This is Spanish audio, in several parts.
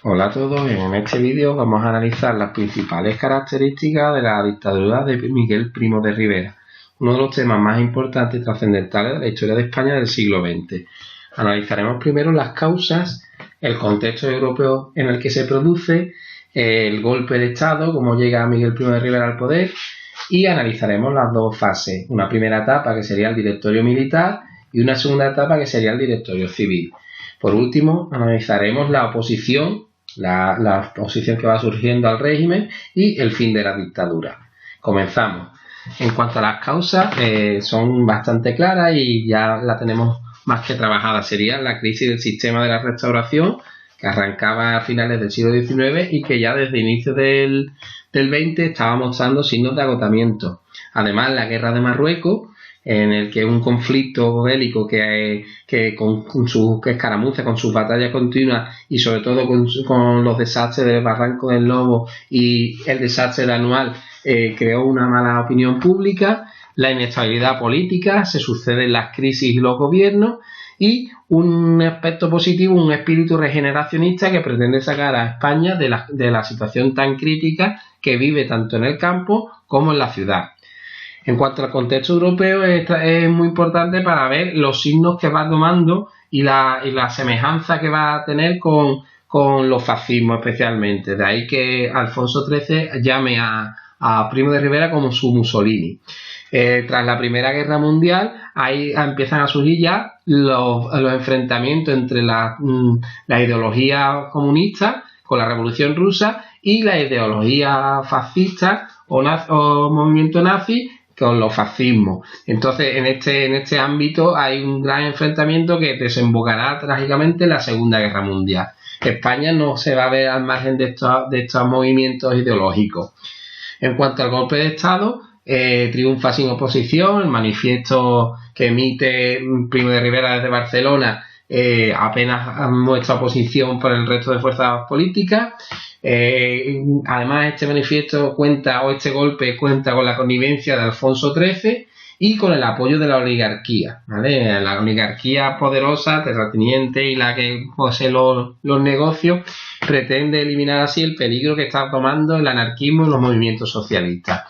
Hola a todos, en este vídeo vamos a analizar las principales características de la dictadura de Miguel Primo de Rivera, uno de los temas más importantes y trascendentales de la historia de España del siglo XX. Analizaremos primero las causas, el contexto europeo en el que se produce, el golpe de Estado, cómo llega Miguel Primo de Rivera al poder, y analizaremos las dos fases, una primera etapa que sería el directorio militar y una segunda etapa que sería el directorio civil. Por último, analizaremos la oposición, la oposición que va surgiendo al régimen y el fin de la dictadura. Comenzamos. En cuanto a las causas, son bastante claras y ya la tenemos más que trabajada. Sería la crisis del sistema de la Restauración, que arrancaba a finales del siglo XIX y que ya desde inicios del XX estaba mostrando signos de agotamiento. Además, la guerra de Marruecos, en el que un conflicto bélico que con sus escaramuzas, con sus batallas continuas y sobre todo con los desastres del Barranco del Lobo y el desastre de Anual, creó una mala opinión pública, la inestabilidad política, se suceden las crisis y los gobiernos y un aspecto positivo, un espíritu regeneracionista que pretende sacar a España de la situación tan crítica que vive tanto en el campo como en la ciudad. En cuanto al contexto europeo, es muy importante para ver los signos que va tomando y la semejanza que va a tener con los fascismos especialmente. De ahí que Alfonso XIII llame a Primo de Rivera como su Mussolini. Tras la Primera Guerra Mundial, ahí empiezan a surgir ya los enfrentamientos entre la ideología comunista con la Revolución Rusa y la ideología fascista o movimiento nazi con los fascismos. Entonces, en este ámbito hay un gran enfrentamiento que desembocará trágicamente en la Segunda Guerra Mundial. España no se va a ver al margen de estos movimientos ideológicos. En cuanto al golpe de Estado, triunfa sin oposición. El manifiesto que emite Primo de Rivera desde Barcelona apenas muestra oposición por el resto de fuerzas políticas. Además, este manifiesto este golpe cuenta con la connivencia de Alfonso XIII y con el apoyo de la oligarquía, ¿vale? La oligarquía poderosa, terrateniente y la que posee los negocios, pretende eliminar así el peligro que está tomando el anarquismo y los movimientos socialistas.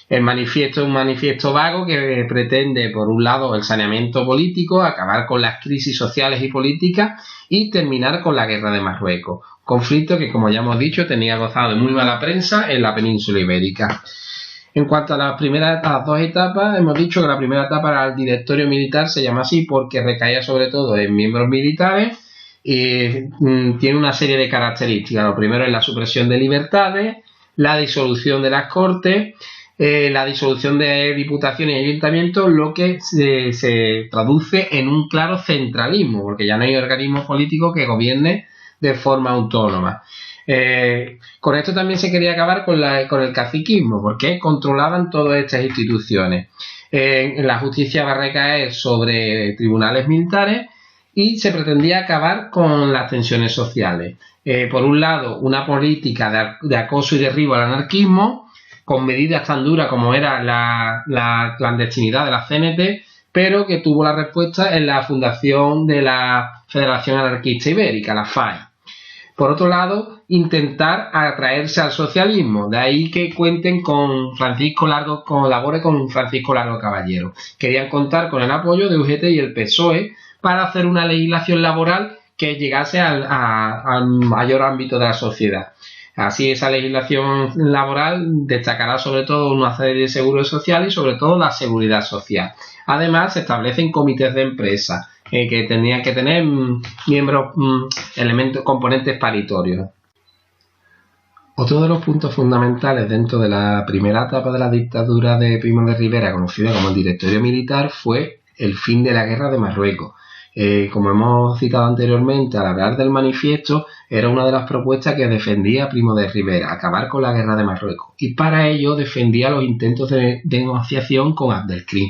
El manifiesto es un manifiesto vago que pretende, por un lado, el saneamiento político, acabar con las crisis sociales y políticas y terminar con la guerra de Marruecos. Conflicto que, como ya hemos dicho, tenía gozado de muy mala prensa en la península ibérica. En cuanto a las dos etapas, hemos dicho que la primera etapa era el directorio militar, se llama así porque recaía sobre todo en miembros militares y tiene una serie de características. Lo primero es la supresión de libertades, la disolución de las cortes, la disolución de diputaciones y ayuntamientos, lo que se traduce en un claro centralismo, porque ya no hay organismo político que gobierne de forma autónoma. Con esto también se quería acabar con el caciquismo, porque controlaban todas estas instituciones. La justicia va a recaer sobre tribunales militares y se pretendía acabar con las tensiones sociales. Por un lado, una política de acoso y derribo al anarquismo, con medidas tan duras como era la clandestinidad de la CNT, pero que tuvo la respuesta en la fundación de la Federación Anarquista Ibérica, la FAI. Por otro lado, intentar atraerse al socialismo, de ahí que cuenten con colabore con Francisco Largo Caballero. Querían contar con el apoyo de UGT y el PSOE para hacer una legislación laboral que llegase al mayor ámbito de la sociedad. Así, esa legislación laboral destacará sobre todo una serie de seguros sociales y sobre todo la seguridad social. Además, se establecen comités de empresa que tenían que tener miembros, componentes paritorios. Otro de los puntos fundamentales dentro de la primera etapa de la dictadura de Primo de Rivera, conocida como el directorio militar, fue el fin de la guerra de Marruecos. Como hemos citado anteriormente, al hablar del manifiesto, era una de las propuestas que defendía Primo de Rivera, acabar con la guerra de Marruecos, y para ello defendía los intentos de negociación con Abdelkrim.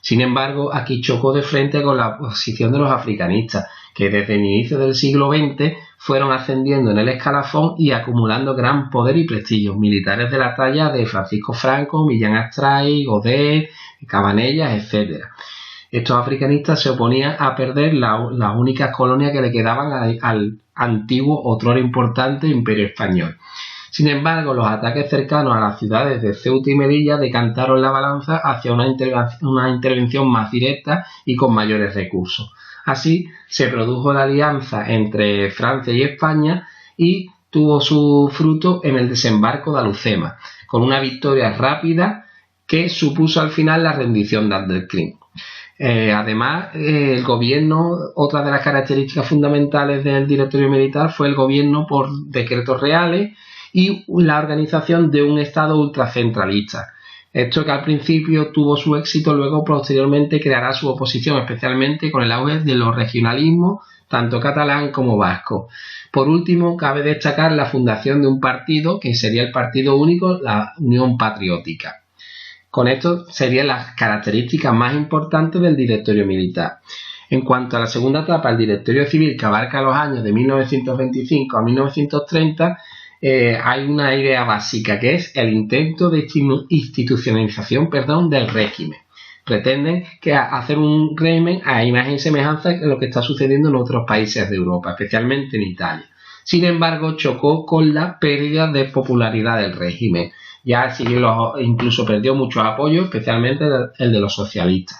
Sin embargo, aquí chocó de frente con la posición de los africanistas, que desde el inicio del siglo XX fueron ascendiendo en el escalafón y acumulando gran poder y prestigio, militares de la talla de Francisco Franco, Millán Astray, Godet, Cabanellas, etc. Estos africanistas se oponían a perder las únicas colonias que le quedaban al antiguo, otrora importante Imperio Español. Sin embargo, los ataques cercanos a las ciudades de Ceuta y Melilla decantaron la balanza hacia una intervención más directa y con mayores recursos. Así se produjo la alianza entre Francia y España y tuvo su fruto en el desembarco de Alucema, con una victoria rápida que supuso al final la rendición de Abdelkrim. Además, el gobierno, otra de las características fundamentales del directorio militar fue el gobierno por decretos reales y la organización de un Estado ultracentralista. Esto, que al principio tuvo su éxito, luego posteriormente creará su oposición, especialmente con el auge de los regionalismos, tanto catalán como vasco. Por último, cabe destacar la fundación de un partido que sería el partido único, la Unión Patriótica. Con esto serían las características más importantes del directorio militar. En cuanto a la segunda etapa, el directorio civil, que abarca los años de 1925 a 1930, hay una idea básica, que es el intento de institucionalización del régimen. Pretenden hacer un régimen a imagen y semejanza de lo que está sucediendo en otros países de Europa, especialmente en Italia. Sin embargo, chocó con la pérdida de popularidad del régimen. Ya incluso perdió muchos apoyos, especialmente el de los socialistas.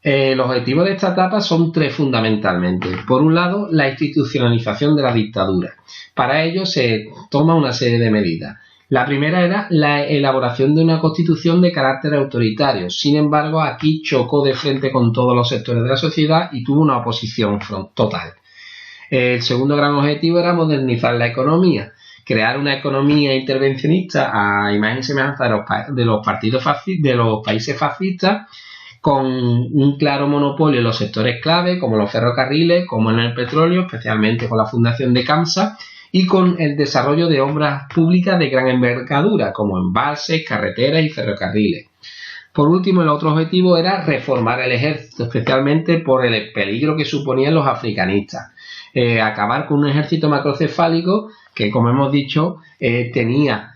Los objetivos de esta etapa son tres fundamentalmente. Por un lado, la institucionalización de la dictadura. Para ello se toma una serie de medidas. La primera era la elaboración de una constitución de carácter autoritario. Sin embargo, aquí chocó de frente con todos los sectores de la sociedad y tuvo una oposición total. El segundo gran objetivo era modernizar la economía, crear una economía intervencionista a imagen y semejanza de los países fascistas, con un claro monopolio en los sectores clave, como los ferrocarriles, como en el petróleo, especialmente con la fundación de CAMSA, y con el desarrollo de obras públicas de gran envergadura, como embalses, carreteras y ferrocarriles. Por último, el otro objetivo era reformar el ejército, especialmente por el peligro que suponían los africanistas. Acabar con un ejército macrocefálico que, como hemos dicho, tenía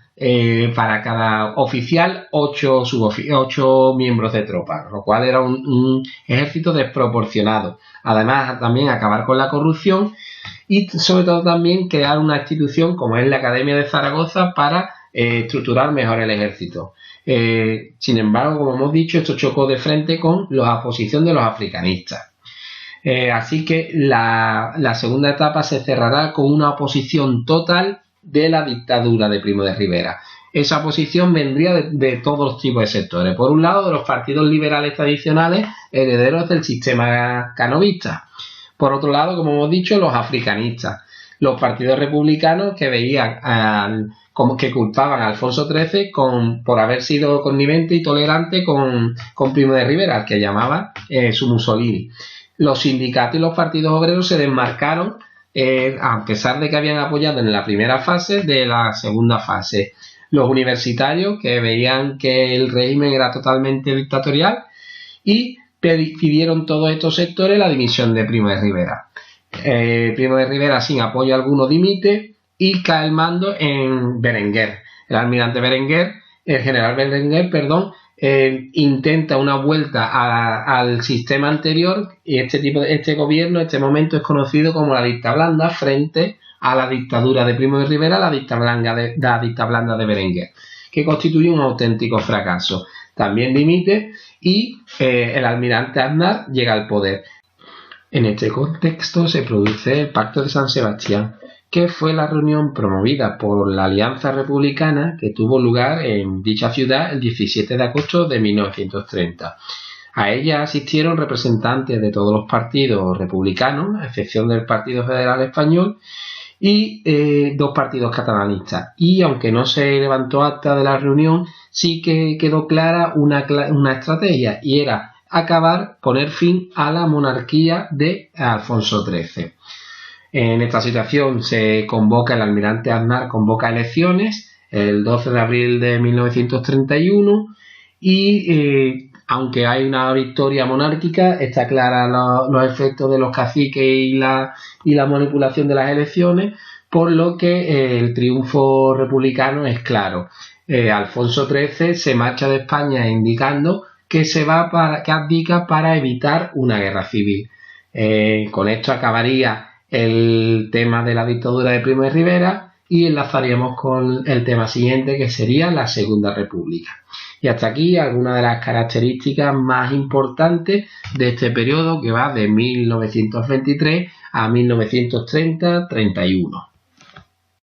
para cada oficial 8 miembros de tropa, lo cual era un ejército desproporcionado. Además, también acabar con la corrupción y sobre todo también crear una institución como es la Academia de Zaragoza para estructurar mejor el ejército. Sin embargo, como hemos dicho, esto chocó de frente con la oposición de los africanistas. Así que la segunda etapa se cerrará con una oposición total de la dictadura de Primo de Rivera. Esa oposición vendría de todos los tipos de sectores. Por un lado, de los partidos liberales tradicionales, herederos del sistema canovista. Por otro lado, como hemos dicho, los africanistas. Los partidos republicanos que veían como que culpaban a Alfonso XIII por haber sido connivente y tolerante con Primo de Rivera, al que llamaba su Mussolini. Los sindicatos y los partidos obreros se desmarcaron, a pesar de que habían apoyado en la primera fase, de la segunda fase. Los universitarios, que veían que el régimen era totalmente dictatorial, y pidieron todos estos sectores la dimisión de Primo de Rivera. Primo de Rivera, sin apoyo alguno, dimite y cae el mando en Berenguer. El almirante Berenguer, el general Berenguer, intenta una vuelta al sistema anterior, y este gobierno, este momento, es conocido como la dicta blanda frente a la dictadura de Primo de Rivera, la dicta blanda de Berenguer, que constituye un auténtico fracaso. También dimite y el almirante Aznar llega al poder. En este contexto se produce el Pacto de San Sebastián, que fue la reunión promovida por la Alianza Republicana que tuvo lugar en dicha ciudad el 17 de agosto de 1930. A ella asistieron representantes de todos los partidos republicanos, a excepción del Partido Federal Español, y dos partidos catalanistas. Y aunque no se levantó acta de la reunión, sí que quedó clara una estrategia, y era poner fin a la monarquía de Alfonso XIII. En esta situación el almirante Aznar convoca elecciones el 12 de abril de 1931 y aunque hay una victoria monárquica, está clara los efectos de los caciques y la manipulación de las elecciones, por lo que el triunfo republicano es claro. Alfonso XIII se marcha de España indicando que que abdica para evitar una guerra civil. Con esto acabaría el tema de la dictadura de Primo de Rivera y enlazaríamos con el tema siguiente, que sería la Segunda República. Y hasta aquí algunas de las características más importantes de este periodo, que va de 1923 a 1930-31.